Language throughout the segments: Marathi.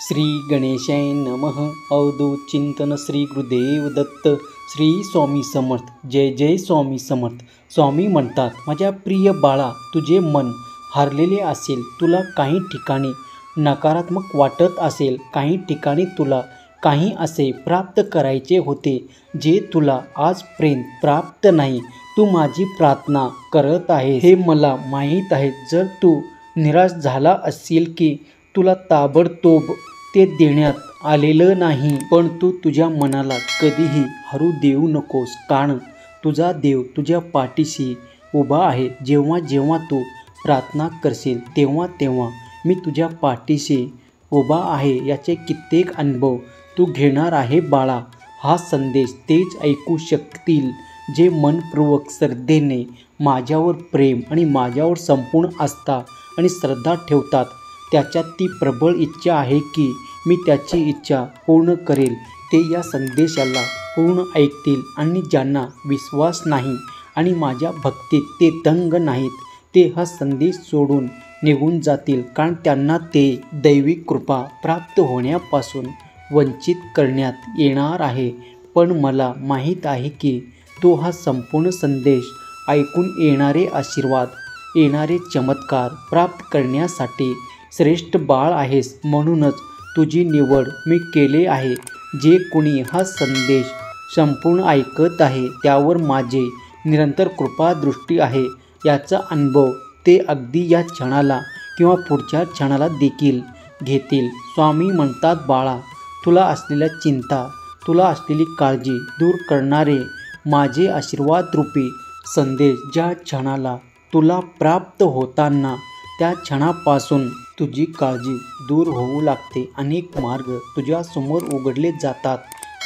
श्री गणेशाय नमः. अवधूत चिंतन श्री गुरुदेव दत्त. श्री स्वामी समर्थ. जय जय स्वामी समर्थ. स्वामी म्हणतात, माझ्या प्रिय बाळा, तुझे मन हरलेले असेल, तुला काही ठिकाणी नकारात्मक वाटत असेल, काही ठिकाणी तुला काही असे प्राप्त करायचे होते जे तुला आजपर्यंत प्राप्त नाही. तू माझी प्रार्थना करत आहेस हे मला माहीत आहे. जर तू निराश झाला असेल की तुला ताबडतोब ते देण्यात आलेलं नाही, पण तू तुझ्या मनाला कधीही हरू देऊ नकोस, कारण तुझा देव तुझ्या पाठीशी उभा आहे. जेव्हा जेव्हा तू प्रार्थना करशील तेव्हा तेव्हा मी तुझ्या पाठीशी उभा आहे याचे कित्येक अनुभव तू घेणार आहे बाळा. हा संदेश तेच ऐकू शकतील जे मनपूर्वक श्रद्धेने माझ्यावर प्रेम आणि माझ्यावर संपूर्ण आस्था आणि श्रद्धा ठेवतात. त्याच्यात ती प्रबळ इच्छा आहे की मी त्याची इच्छा पूर्ण करेल. ते या संदेशाला पूर्ण ऐकतील आणि ज्यांना विश्वास नाही आणि माझ्या भक्तीत ते दंग नाहीत, ते हा संदेश सोडून निघून जातील, कारण त्यांना ते दैवी कृपा प्राप्त होण्यापासून वंचित करण्यात येणार आहे. पण मला माहीत आहे की तो हा संपूर्ण संदेश ऐकून येणारे आशीर्वाद, येणारे चमत्कार प्राप्त करण्यासाठी श्रेष्ठ बाळ आहेस. म्हणूनच तुझी निवड मी केले आहे. जे कोणी हा संदेश संपूर्ण ऐकत आहे त्यावर माझे निरंतर कृपादृष्टी आहे. याचा अनुभव ते अगदी या क्षणाला किंवा पुढच्या क्षणाला देखील घेतील. स्वामी म्हणतात, बाळा, तुला असलेल्या चिंता, तुला असलेली काळजी दूर करणारे माझे आशीर्वादरूपी संदेश ज्या क्षणाला तुला प्राप्त होताना त्या क्षणापासून तुझी काळजी दूर होऊ लागते. अनेक मार्ग तुझ्या समोर उघडले जातात,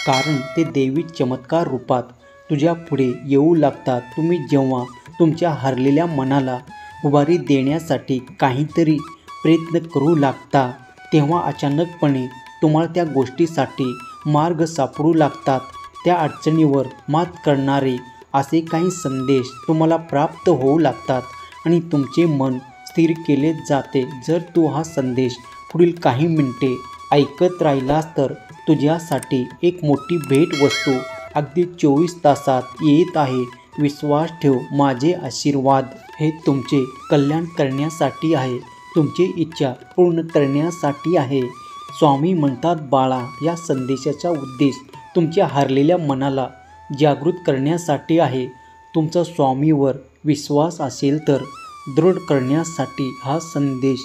कारण ते दैवी चमत्कार रूपात तुझ्या पुढे येऊ लागतात. तुम्ही जेव्हा तुमच्या हरलेल्या मनाला उभारी देण्यासाठी काहीतरी प्रयत्न करू लागता, तेव्हा अचानकपणे तुम्हाला त्या गोष्टीसाठी मार्ग सापडू लागतात. त्या अडचणीवर मात करणारे असे काही संदेश तुम्हाला प्राप्त होऊ लागतात आणि तुमचे मन स्थिर केले जाते. जर तू हा संदेश पुढील काही मिनिटे ऐकत राहिलास तर तुझ्यासाठी एक मोठी भेटवस्तू अगदी 24 तासात येत आहे. विश्वास ठेव, माझे आशीर्वाद हे तुमचे कल्याण करण्यासाठी आहे, तुमची इच्छा पूर्ण करण्यासाठी आहे. स्वामी म्हणतात, बाळा, या संदेशाचा उद्देश तुमच्या हरलेल्या मनाला जागृत करण्यासाठी आहे. तुमचा स्वामीवर विश्वास असेल तर दृढ करण्यासाठी हा संदेश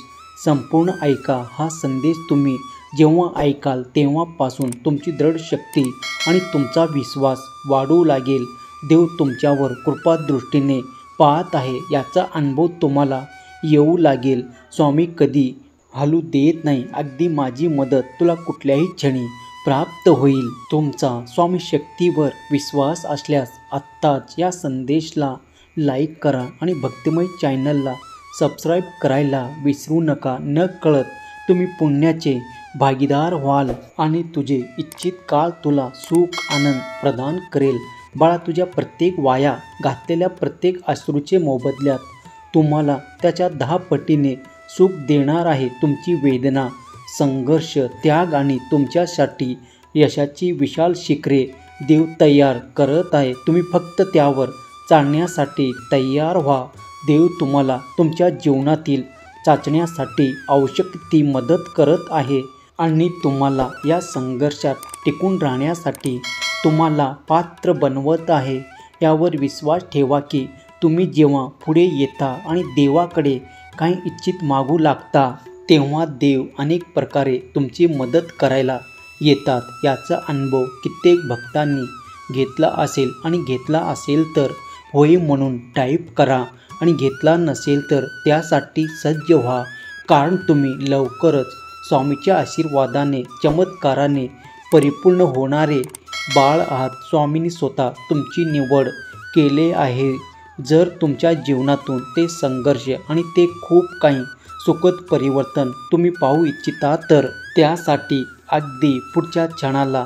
संपूर्ण ऐका. हा संदेश तुम्ही जेव्हा ऐकाल तेव्हापासून तुमची दृढ शक्ती आणि तुमचा विश्वास वाढू लागेल. देव तुमच्यावर कृपादृष्टीने पाहत आहे याचा अनुभव तुम्हाला येऊ लागेल. स्वामी कधी हलू देत नाही. अगदी माझी मदत तुला कुठल्याही क्षणी प्राप्त होईल. तुमचा स्वामी शक्तीवर विश्वास असल्यास आत्ताच या संदेशाला लाईक करा आणि भक्तिमय चॅनलला सबस्क्राईब करायला विसरू नका. नकळत तुम्ही पुण्याचे भागीदार व्हाल आणि तुझे इच्छित काळ तुला सुख आनंद प्रदान करेल. बाळा, तुझ्या प्रत्येक वाया घातलेल्या प्रत्येक अश्रूचे मोबदल्यात तुम्हाला त्याच्या 10 पटीने सुख देणार आहे. तुमची वेदना, संघर्ष, त्याग आणि तुमच्यासाठी यशाची विशाल शिखरे देव तयार करत आहे. तुम्ही फक्त त्यावर चालण्यासाठी तयार व्हा. देव तुम्हाला तुमच्या जीवनातील चाचण्यासाठी आवश्यक ती मदत करत आहे आणि तुम्हाला या संघर्षात टिकून राहण्यासाठी तुम्हाला पात्र बनवत आहे. यावर विश्वास ठेवा की तुम्ही जेव्हा पुढे येता आणि देवाकडे काही इच्छित मागू लागता, तेव्हा देव अनेक प्रकारे तुमची मदत करायला येतात. याचा अनुभव कित्येक भक्तांनी घेतला असेल आणि घेतला असेल तर होय म्हणून टाईप करा आणि घेतला नसेल तर त्यासाठी सज्ज व्हा, कारण तुम्ही लवकरच स्वामीच्या आशीर्वादाने, चमत्काराने परिपूर्ण होणारे बाळ आहात. स्वामींनी स्वतः तुमची निवड केले आहे. जर तुमच्या जीवनातून ते संघर्ष आणि ते खूप काही सुखद परिवर्तन तुम्ही पाहू इच्छिता तर त्यासाठी अगदी पुढच्या क्षणाला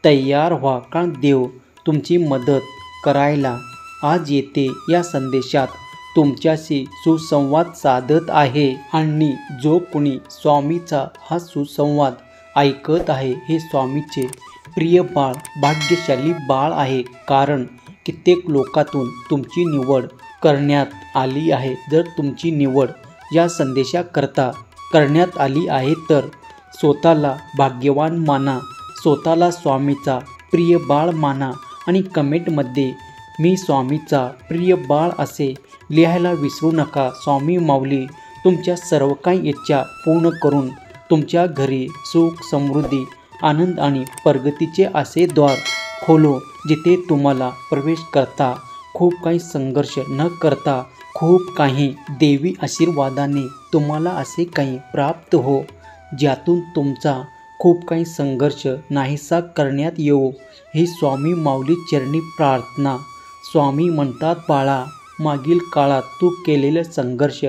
तयार व्हा, कारण देव तुमची मदत करायला आज येते. या संदेशात तुमच्याशी सुसंवाद साधत आहे आणि जो कोणी स्वामीचा हा सुसंवाद ऐकत आहे हे स्वामीचे प्रिय बाळ भाग्यशाली बाळ आहे, कारण कित्येक लोकातून तुमची निवड करण्यात आली आहे. जर तुमची निवड या संदेशाकरता करण्यात आली आहे तर स्वतःला भाग्यवान माना, स्वतःला स्वामीचा प्रिय बाळ माना आणि कमेंटमध्ये मी स्वामीचा प्रिय बाळ असे लिहायला विसरू नका. स्वामी माऊली तुमच्या सर्व काही इच्छा पूर्ण करून तुमच्या घरी सुख, समृद्धी, आनंद आणि प्रगतीचे असे द्वार खोलो, जिथे तुम्हाला प्रवेश करता खूप काही संघर्ष न करता खूप काही देवी आशीर्वादाने तुम्हाला असे काही प्राप्त हो, ज्यातून तुमचा खूप काही संघर्ष नाहीसा करण्यात येवो, ही स्वामी माऊली चरणी प्रार्थना. स्वामी म्हणतात, बाळा, मागील काळात तू केलेले संघर्ष,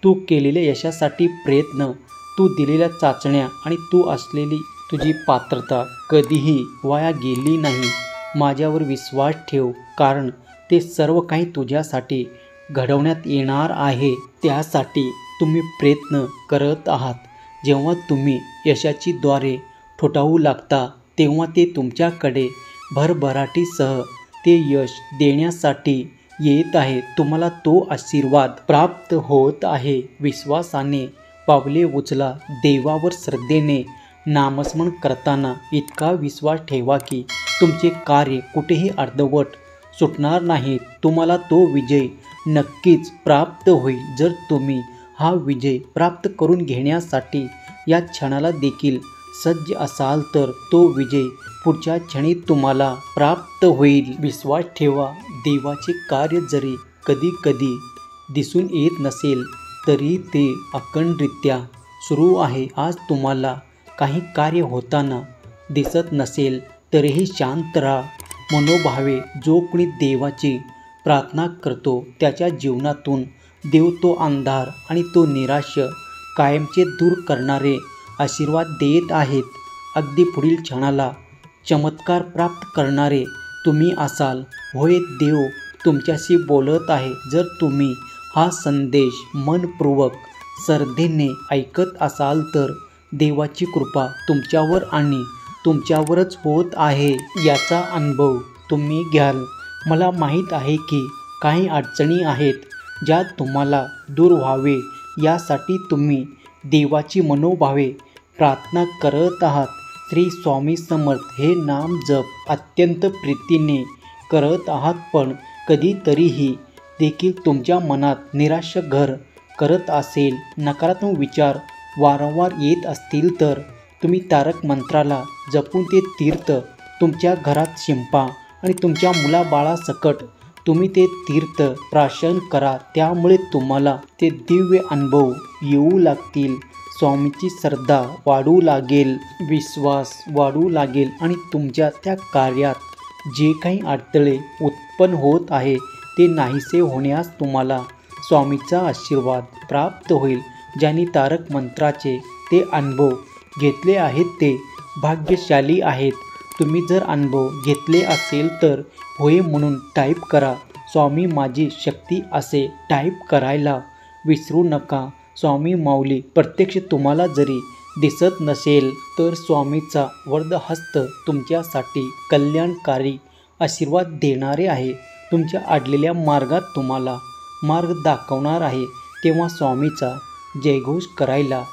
तू केलेल्या यशासाठी प्रयत्न, तू दिलेल्या चाचण्या आणि तू असलेली तुझी पात्रता कधीही वाया गेली नाही. माझ्यावर विश्वास ठेव, कारण ते सर्व काही तुझ्यासाठी घडवण्यात येणार आहे. त्यासाठी तुम्ही प्रयत्न करत आहात. जेव्हा तुम्ही यशाची द्वारे ठोठावू लागता, तेव्हा ते तुमच्याकडे भरभराटीसह ते यश देण्यासाठी येत आहे. तुम्हाला तो आशीर्वाद प्राप्त होत आहे. विश्वासाने पावले उचला. देवावर श्रद्धेने नामस्मरण करताना इतका विश्वास ठेवा की तुमचे कार्य कुठेही अर्धवट सुटणार नाही. तुम्हाला तो विजय नक्कीच प्राप्त होईल. जर तुम्ही हा विजय प्राप्त करून घेण्यासाठी या क्षणाला देखील सज्ज असाल तर तो विजय पुढच्या क्षणी तुम्हाला प्राप्त होईल. विश्वास ठेवा. देवाचे कार्य जरी कधी कधी दिसून येत नसेल तरी ते अखंडरित्या सुरू आहे. आज तुम्हाला काही कार्य होताना दिसत नसेल तरीही शांत राहा. मनोभावे जो कोणी देवाची प्रार्थना करतो त्याच्या जीवनातून देव तो अंधार आणि तो निराश कायमचे दूर करणारे आशीर्वाद देत आहेत. अगदी पुढील क्षणाला चमत्कार प्राप्त करणारे तुम्ही असाल. होय, देव तुमच्याशी बोलत आहे. जर तुम्ही हा संदेश मनपूर्वक श्रद्धेने ऐकत असाल तर देवाची कृपा तुमच्यावर आणि तुमच्यावरच होत आहे, याचा अनुभव तुम्ही घ्याल. मला माहीत आहे की काही अडचणी आहेत ज्या तुम्हाला दूर व्हावे यासाठी तुम्ही देवाची मनोभावे प्रार्थना करत आहात. श्री स्वामी समर्थ हे नाम जप अत्यंत प्रीतीने करत आहात, पण कधीतरीही देखील तुमच्या मनात निराश घर करत असेल, नकारात्मक विचार वारंवार येत असतील तर तुम्ही तारक मंत्राला जपून ते तीर्थ तुमच्या घरात शिंपा आणि तुमच्या मुलाबाळासकट तुम्ही ते तीर्थ प्राशन करा. त्यामुळे तुम्हाला ते दिव्य अनुभव येऊ लागतील. स्वामीची श्रद्धा वाढू लागेल, विश्वास वाढू लागेल आणि तुमच्या त्या कार्यात जे काही अडथळे उत्पन्न होत आहे ते नाहीसे होण्यास तुम्हाला स्वामीचा आशीर्वाद प्राप्त होईल. ज्यांनी तारक मंत्राचे ते अनुभव घेतले आहेत ते भाग्यशाली आहेत. तुम्ही जर अनुभव घेतले असेल तर होय म्हणून टाईप करा. स्वामी माझी शक्ती असे टाईप करायला विसरू नका. स्वामी माऊली प्रत्यक्ष तुम्हाला जरी दिसत नसेल तर स्वामीचा वरदहस्त तुमच्यासाठी कल्याणकारी आशीर्वाद देणारे आहे. तुमच्या अडलेल्या मार्गात तुम्हाला मार्ग दाखवणार आहे. तेव्हा स्वामीचा जयघोष करायला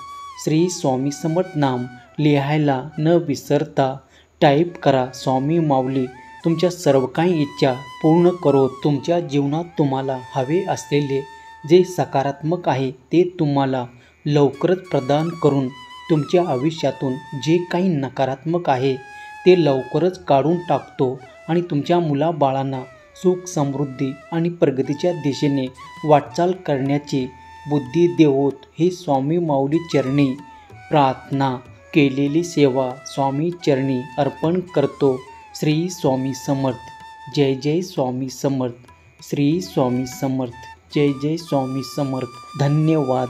श्री स्वामी समर्थ नाम लिहायला न विसरता टाईप करा. स्वामी माऊली तुमच्या सर्व काही इच्छा पूर्ण करो. तुमच्या जीवनात तुम्हाला हवे असलेले जे सकारात्मक आहे ते तुम्हाला लवकरच प्रदान करून तुमच्या आयुष्यातून जे काही नकारात्मक आहे ते लवकरच काढून टाकतो आणि तुमच्या मुलाबाळांना सुख, समृद्धी आणि प्रगतीच्या दिशेने वाटचाल करण्याची बुद्धी देवोत. ही स्वामी माऊली चरणी प्रार्थना केलेली सेवा स्वामी चरणी अर्पण करतो. श्री स्वामी समर्थ. जय जय स्वामी समर्थ. श्री स्वामी समर्थ. जय जय स्वामी समर्थ. धन्यवाद.